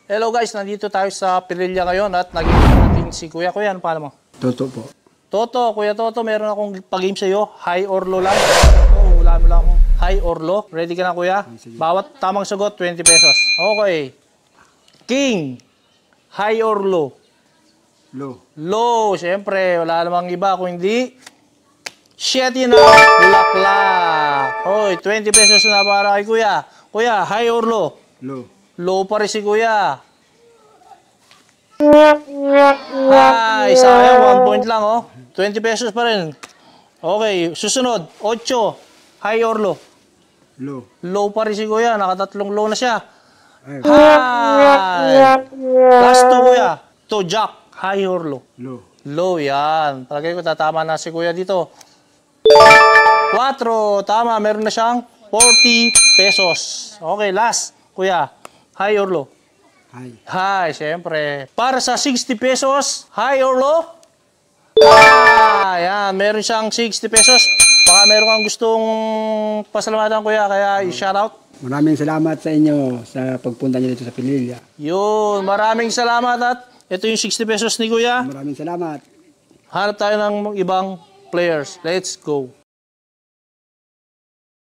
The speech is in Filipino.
Hello guys, nandito tayo sa Pililla ngayon at nagiging natin si Kuya. Kuya, ano pala mo? Toto po. Toto, Kuya Toto, meron akong pag-game sa'yo. High or low lang. Wala mo lang akong high or low. Ready ka na, Kuya? Bawat tamang sagot, 20 pesos. Okay. King, high or low? Low. Low, siyempre. Wala namang iba kung hindi. Shit, yun na. Bulaklak. Hoy, 20 pesos na para kay Kuya. Kuya, high or low? Low. Low pa rin si Kuya. Ay, sayang. 1 point lang, oh. 20 pesos pa rin. Okay, susunod. 8. High or low? Low. Low pa rin si Kuya. Nakatatlong low na siya. Ay. High. Last 2, Kuya. To Jack. High or low? Low. Low, yan. Palagay ko tatama na si Kuya dito. 4. Tama. Meron na siyang 40 pesos. Okay, last. Kuya. High or low? High. High, siyempre. Para sa 60 pesos, high or low? High! Yan, meron siyang 60 pesos. Baka meron kang gustong pasalamatan, Kuya, kaya i-shoutout. Maraming salamat sa inyo sa pagpunta niyo dito sa Pililla. Yun, maraming salamat at ito yung 60 pesos ni Kuya. Maraming salamat. Hanap tayo ng ibang players. Let's go.